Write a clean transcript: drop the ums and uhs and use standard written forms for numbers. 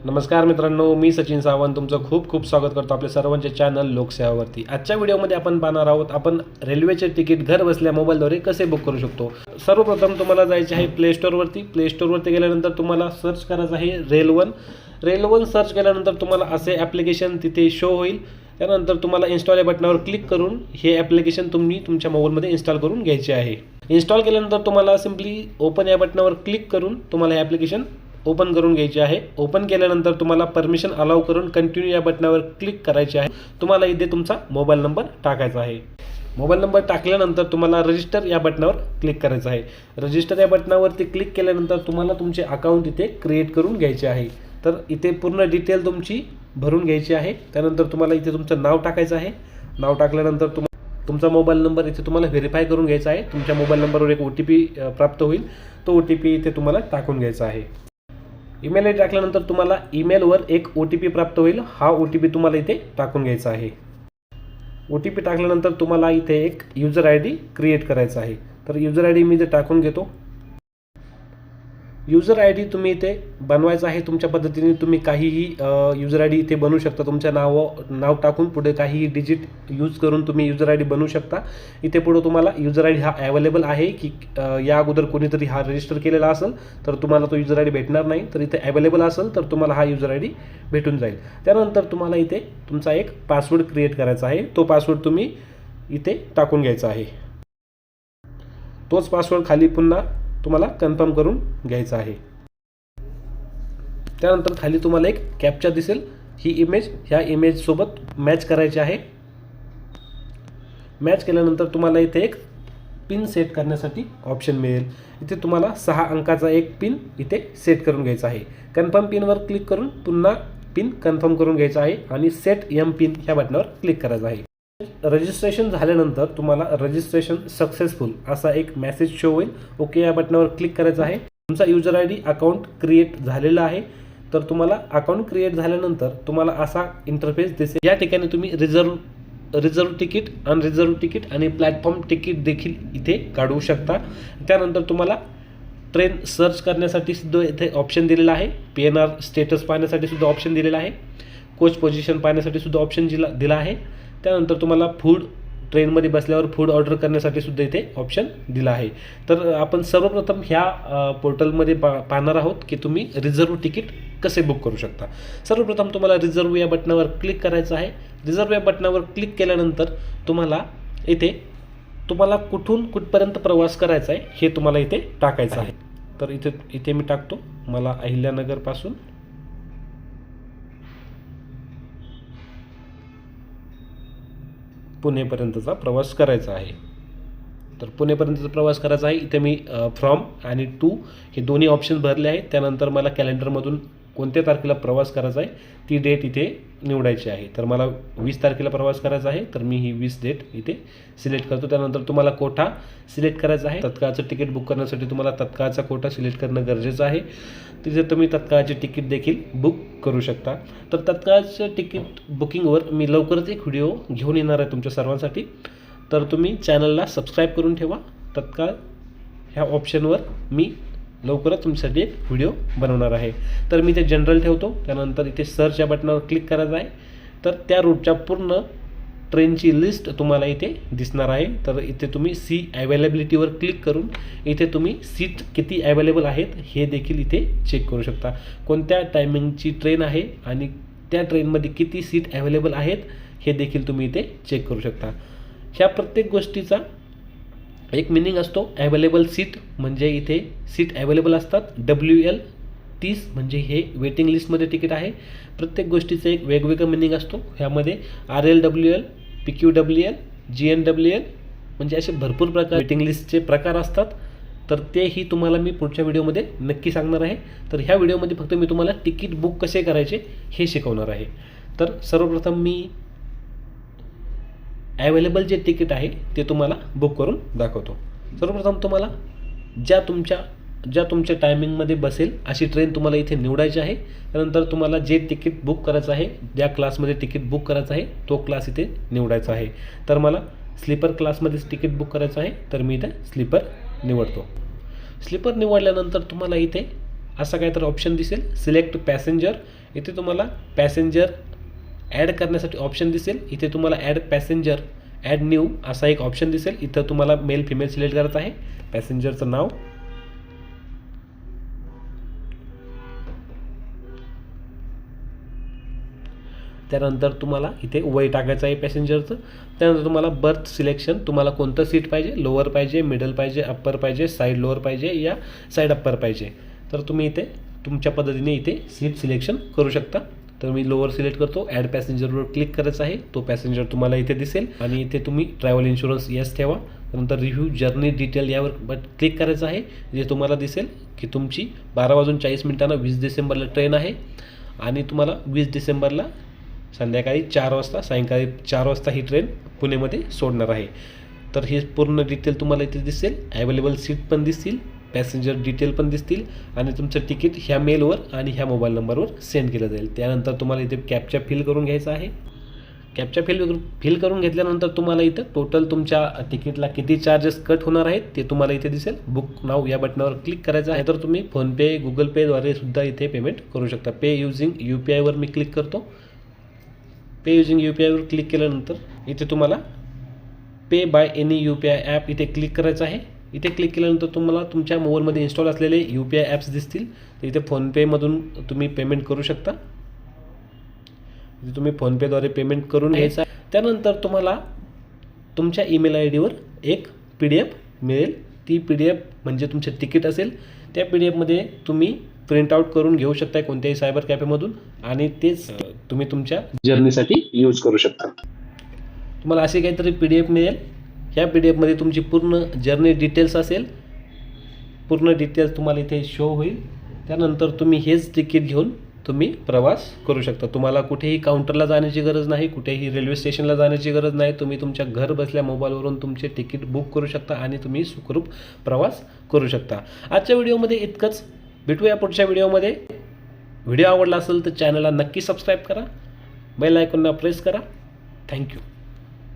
नमस्कार मित्रांनो, मी सचिन सावंत तुमचं खूप खूप स्वागत करतो आपल्या सर्वांच्या चॅनल लोकसेवावरती। आजच्या व्हिडिओमध्ये आपण पाहणार आहोत आपण रेल्वेचे तिकीट घर बसल्या मोबाईलद्वारे कसे बुक करू शकतो। सर्वप्रथम तुम्हाला जायचे आहे प्ले स्टोअरवरती। प्ले स्टोअरवरती गेल्यानंतर तुम्हाला सर्च करायचं आहे रेल1 सर्च केल्यानंतर तुम्हाला असे ॲप्लिकेशन तिथे शो होईल। त्यानंतर तुम्हाला इन्स्टॉल या बटनावर क्लिक करून हे ॲप्लिकेशन तुम्ही तुमच्या मोबाईलमध्ये इन्स्टॉल करून घ्यायचे आहे। इन्स्टॉल केल्यानंतर तुम्हाला सिंपली ओपन या बटनावर क्लिक करून तुम्हाला हे ॲप्लिकेशन ओपन करून घ्यायचे आहे। ओपन केल्यानंतर तुम्हाला परमिशन अलाउ करून कंटिन्यू या बटनावर क्लिक करायचे आहे। तुम्हाला इथे तुमचा मोबाईल नंबर टाकायचा आहे। मोबाईल नंबर टाकल्यानंतर तुम्हाला रजिस्टर या बटनावर क्लिक करायचं आहे। रजिस्टर या बटनावरती क्लिक केल्यानंतर तुम्हाला तुमचे अकाउंट इथे क्रिएट करून घ्यायचे आहे। तर इथे पूर्ण डिटेल तुमची भरून घ्यायची आहे। त्यानंतर तुम्हाला इथे तुमचं नाव टाकायचं आहे। नाव टाकल्यानंतर तुमचा मोबाईल नंबर इथे तुम्हाला व्हेरीफाय करून घ्यायचा आहे। तुमच्या मोबाईल नंबरवर एक OTP प्राप्त होईल। तो OTP इथे तुम्हाला टाकून घ्यायचा आहे। ईमेल आय डी टाकल्यानंतर तुम्हाला ईमेलवर एक OTP प्राप्त होईल। हा OTP तुम्हाला इथे टाकून घ्यायचा आहे। OTP टाकल्यानंतर तुम्हाला इथे एक यूजर ID क्रिएट करायचा आहे। तर यूजर ID मी इथे टाकून घेतो। यूजर ID तुम्ही इथे बनवायचा आहे तुमच्या पद्धतीने। तुम्ही काहीही यूजर ID इथे बनवू शकता। तुमच्या नाव टाकून पुढे काहीही डिजिट यूज करून तुम्ही यूजर ID बनवू शकता। इथे पुढे तुम्हाला यूजर ID हा अवेलेबल आहे की या अगोदर कोणीतरी हा रजिस्टर केलेला असेल तर तुम्हाला तो यूजर ID भेटणार नाही। तर इथे अवेलेबल असेल तर तुम्हाला हा यूजर ID भेटून जाईल। त्यानंतर तुम्हाला इथे तुमचा एक पासवर्ड क्रिएट करायचा आहे। तो पासवर्ड तुम्ही इथे टाकून घ्यायचा आहे। तोच पासवर्ड खाली पुन्हा तुम्हाला कन्फर्म करून घ्यायचा आहे। त्यानंतर खाली तुम्हाला एक कॅप्चा दिसेल। ही इमेज ह्या इमेज सोबत मॅच करायची आहे। मॅच केल्यानंतर तुम्हाला इथे एक पिन सेट करण्यासाठी ऑप्शन मिळेल। इथे तुम्हाला 6 अंकाचा एक पिन इथे सेट करून घ्यायचा आहे। कन्फर्म पिनवर क्लिक करून पुन्हा पिन कन्फर्म करून घ्यायचा आहे आणि सेट एम पिन ह्या बटनावर क्लिक करायचं आहे। रजिस्ट्रेशन झाल्यानंतर तुम्हाला रजिस्ट्रेशन सक्सेसफुल असा एक मेसेज शो होईल। ओके या बटनावर क्लिक करायचं आहे। तुमचा यूजर ID अकाउंट क्रिएट झालेला आहे। तर तुम्हाला अकाउंट क्रिएट झाल्यानंतर तुम्हाला असा इंटरफेस दिसेल। या ठिकाणी तुम्ही रिझर्व तिकीट, अनरिझर्व तिकीट आणि प्लॅटफॉर्म तिकीट देखील इथे काढू शकता। त्यानंतर तुम्हाला ट्रेन सर्च करण्यासाठी सुद्धा इथे ऑप्शन दिलेला आहे। PNR स्टेटस पाहण्यासाठी सुद्धा ऑप्शन दिलेला आहे। कोच पोझिशन पाहण्यासाठी सुद्धा ऑप्शन दिला आहे। त्यानंतर तुम्हाला फूड ट्रेनमध्ये बसल्यावर फूड ऑर्डर करण्यासाठी सुद्धा इथे ऑप्शन दिला आहे। तर आपण सर्वप्रथम ह्या पोर्टलमध्ये पाहणार आहोत की तुम्ही रिझर्व तिकीट कसे बुक करू शकता। सर्वप्रथम तुम्हाला रिझर्व या बटनावर क्लिक करायचं आहे। रिझर्व या बटनावर क्लिक केल्यानंतर तुम्हाला इथे तुम्हाला कुठून कुठपर्यंत प्रवास करायचा आहे हे तुम्हाला इथे टाकायचं आहे। तर इथे मी टाकतो मला अहिल्यानगरपासून पुणेपर्यंतचा प्रवास करायचा आहे। तर पुणेपर्यंतचा प्रवास करायचा आहे। इथे मी फ्रॉम आणि टू हे दोन्ही ऑप्शन भरले आहेत। त्यानंतर मला कॅलेंडरमधून कोणत्या तारखेला प्रवास करायचा आहे ती डेट इथे निवडायची आहे। तर मला 20 तारखेला प्रवास करायचा आहे तर मी ही 20 डेट इथे सिलेक्ट करतो। त्यानंतर तुम्हाला कोटा सिलेक्ट करायचा आहे। तत्काळचं तिकीट बुक करण्यासाठी तुम्हाला तत्काळचा कोटा सिलेक्ट करणं गरजेचं आहे। तिथे तुम्ही तत्काळचे तिकीट देखील बुक करू शकता। तर तत्काळचं तिकीट बुकिंगवर मी लवकरच एक व्हिडिओ घेऊन येणार आहे तुमच्या सर्वांसाठी। तर तुम्ही चॅनलला सबस्क्राईब करून ठेवा। तत्काळ ह्या ऑप्शनवर मी लवकरच तुमच्यासाठी एक व्हिडिओ बनवणार आहे। तर मी ते जनरल ठेवतो। त्यानंतर इथे सर्च या बटनावर क्लिक करायचं आहे। तर त्या रूटच्या पूर्ण ट्रेनची लिस्ट तुम्हाला इथे दिसणार आहे। तर इथे तुम्ही सी अवेलेबिलिटीवर क्लिक करून इथे तुम्ही सीट किती अवेलेबल आहेत हे देखील इथे चेक करू शकता। कोणत्या टायमिंगची ट्रेन आहे आणि त्या ट्रेनमध्ये किती सीट अवेलेबल आहेत हे देखील तुम्ही इथे चेक करू शकता। ह्या प्रत्येक गोष्टीचा एक मिनिंग असतो। अवेलेबल सीट म्हणजे इथे सीट अवेलेबल असतात। WL 30 म्हणजे हे वेटिंग लिस्टमध्ये तिकीट आहे। प्रत्येक गोष्टीचं एक वेगवेगळं मिनिंग असतो। ह्यामध्ये RLWL, PQWL, GNWL म्हणजे असे भरपूर प्रकार वेटिंग लिस्टचे प्रकार असतात। तर तेही तुम्हाला मी पुढच्या व्हिडिओमध्ये नक्की सांगणार आहे। तर ह्या व्हिडिओमध्ये फक्त मी तुम्हाला तिकीट बुक कसे करायचे हे शिकवणार आहे। तर सर्वप्रथम मी अवेलेबल जे तिकीट आहे ते तुम्हाला बुक करून दाखवतो। सर्वप्रथम तुम्हाला ज्या तुमच्या टायमिंगमध्ये बसेल अशी ट्रेन तुम्हाला इथे निवडायची आहे। त्यानंतर तुम्हाला जे तिकीट बुक करायचं आहे, ज्या क्लासमध्ये तिकीट बुक करायचं आहे तो क्लास इथे निवडायचा आहे। तर मला स्लीपर क्लासमध्येच तिकीट बुक करायचं आहे तर मी इथे स्लीपर निवडतो। स्लीपर निवडल्यानंतर तुम्हाला इथे असा काहीतरी ऑप्शन दिसेल सिलेक्ट पॅसेंजर इथे तुम्हाला पॅसेंजर ॲड करण्यासाठी ऑप्शन दिसेल. इथे तुम्हाला ॲड पॅसेंजर, ॲड न्यू असा एक ऑप्शन दिसेल. इथं तुम्हाला मेल फिमेल सिलेक्ट करायचं आहे. पॅसेंजरचं नाव, त्यानंतर तुम्हाला इथे वय टाकायचं आहे पॅसेंजरचं. त्यानंतर तुम्हाला बर्थ सिलेक्शन, तुम्हाला कोणतं सीट पाहिजे, लोअर पाहिजे, मिडल पाहिजे, अप्पर पाहिजे, साईड लोअर पाहिजे या साईड अप्पर पाहिजे. तर तुम्ही इथे तुमच्या पद्धतीने इथे सीट सिलेक्शन करू शकता. तर मी लोअर सिलेक्ट करतो. ॲड पॅसेंजरवर क्लिक करायचं आहे. तो पॅसेंजर तुम्हाला इथे दिसेल आणि इथे तुम्ही ट्रॅव्हल इन्शुरन्स येस ठेवा. त्यानंतर रिव्ह्यू जर्नी डिटेल यावर क्लिक करायचं आहे. जे तुम्हाला दिसेल की तुमची 12:40 20 डिसेंबरला ट्रेन आहे आणि तुम्हाला 20 डिसेंबरला संध्याकाळी 4 वाजता, सायंकाळी 4 वाजता ही ट्रेन पुणेमध्ये सोडणार आहे. तर हे पूर्ण डिटेल तुम्हाला इथे दिसेल. अवेलेबल सीट पण दिसतील, पॅसेंजर डिटेल पण दिसतील आणि तुमचं तिकीट ह्या मेलवर आणि ह्या मोबाईल नंबरवर सेंड केलं जाईल. त्यानंतर तुम्हाला इथे कॅप्चा फिल करून घ्यायचा आहे. कॅप्चा फिल करून घेतल्यानंतर तुम्हाला इथं टोटल तुमच्या तिकीटला किती चार्जेस कट होणार आहेत ते तुम्हाला इथे दिसेल. बुक नाव या बटनावर क्लिक करायचं आहे. तर तुम्ही फोनपे, गुगल पेद्वारे सुद्धा इथे पेमेंट करू शकता. पे युजिंग UPIवर मी क्लिक करतो. पे युजिंग UPIवर क्लिक केल्यानंतर इथे तुम्हाला पे बाय एनी UPI ॲप इथे क्लिक करायचं आहे. इथे क्लिक केल्यानंतर तुम्हाला तुमच्या मोबाईलमध्ये इन्स्टॉल असलेले UPI ॲप्स दिसतील. तर इथे फोनपेमधून तुम्ही पेमेंट करू शकता. इथे तुम्ही फोनपेद्वारे पेमेंट करून घ्यायचं आहे. त्यानंतर तुम्हाला तुमच्या ईमेल IDवर एक PDF मिळेल. ती PDF म्हणजे तुमचे तिकीट असेल. त्या PDF तुम्ही प्रिंट आउट करून घेऊ शकता कोणत्याही सायबर कॅफेमधून आणि तेच तुम्ही तुमच्या जर्नीसाठी यूज करू शकता. तुम्हाला अशी काहीतरी PDF मिळेल. ह्या PDF तुमची पूर्ण जर्नी डिटेल्स असेल. पूर्ण डिटेल्स तुम्हाला इथे शो होईल. त्यानंतर तुम्ही हेच तिकीट घेऊन तुम्ही प्रवास करू शकता. तुम्हाला कुठेही काउंटरला जाण्याची गरज नाही, कुठेही रेल्वे स्टेशनला जाण्याची गरज नाही. तुम्ही तुमच्या घर बसल्या मोबाईलवरून तुमचे तिकीट बुक करू शकता आणि तुम्ही सुखरूप प्रवास करू शकता. आजच्या व्हिडिओमध्ये इतकंच. भेटूया पुढच्या व्हिडिओमध्ये. व्हिडिओ आवडला असेल तर चॅनलला नक्की सबस्क्राईब करा, बेल आयकॉनला प्रेस करा. थँक्यू.